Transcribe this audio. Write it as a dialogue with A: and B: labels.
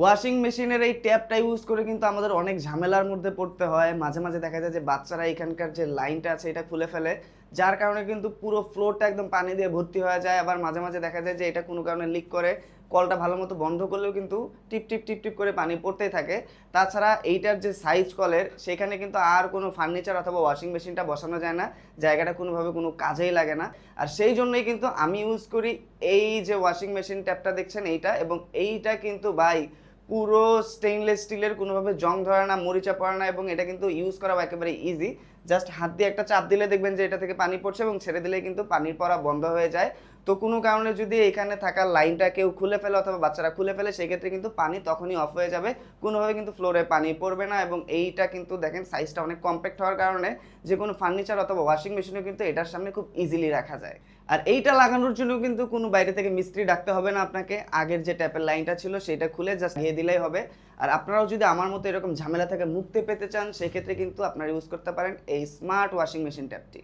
A: Washing মেশিনের এই ট্যাপটা use করে কিন্তু আমাদের অনেক ঝামেলার মধ্যে পড়তে হয়। মাঝে, মাঝে দেখা যায় যে বাচ্চারা এখানকার যে লাইনটা আছে এটা খুলে ফেলে। যার কারণে কিন্তু পুরো ফ্লোরটা একদম পানি দিয়ে ভর্তি হয়ে যায়। আবার মাঝে, মাঝে দেখা যায় যে এটা কোনো কারণে লিক করে। কলটা ভালোমতো বন্ধ করলেও কিন্তু টিপ, টিপ, টিপ, টিপ করে পানি পড়তেই থাকে। তাছাড়া এইটার যে সাইজ কলের সেখানে কিন্তু আর কোনো ফার্নিচার অথবা ওয়াশিং মেশিনটা বসানো যায় না। জায়গাটা কোনোভাবে কোনো কাজেই লাগে না। আর সেই জন্যই কিন্তু আমি ইউজ করি এই যে ওয়াশিং মেশিন ট্যাপটা দেখছেন এইটা, এবং এইটা কিন্তু ভাই পুরো স্টেইনলেস স্টিলের, কোনোভাবে জং ধরে না, মরিচা পড়ে না, এবং এটা কিন্তু ইউজ করা একেবারে ইজি। জাস্ট হাত দিয়ে একটা চাপ দিলে দেখবেন যে এটা থেকে পানি পড়ছে, এবং ছেড়ে দিলেই কিন্তু পানির পড়া বন্ধ হয়ে যায়। তো কোনো কারণে যদি এখানে থাকা লাইনটা কেউ খুলে ফেলে অথবা বাচ্চারা খুলে ফেলে, সেক্ষেত্রে কিন্তু পানি তখনই অফ হয়ে যাবে, কোনোভাবে কিন্তু ফ্লোরে পানি পড়বে না। এবং এইটা কিন্তু দেখেন সাইজটা অনেক কম্প্যাক্ট হওয়ার কারণে যে কোনো ফার্নিচার অথবা ওয়াশিং মেশিনও কিন্তু এটার সামনে খুব ইজিলি রাখা যায়। আর এইটা লাগানোর জন্য কিন্তু কোনো বাইরে থেকে মিস্ত্রি ডাকতে হবে না আপনাকে। আগের যে ট্যাপের লাইনটা ছিল সেটা খুলে জাস্ট লাগিয়ে দিলেই হবে। আর আপনারাও যদি আমার মতো এরকম ঝামেলা থেকে মুক্তি পেতে চান, সেক্ষেত্রে কিন্তু আপনারা ইউজ করতে পারেন এই স্মার্ট ওয়াশিং মেশিন ট্যাপটি।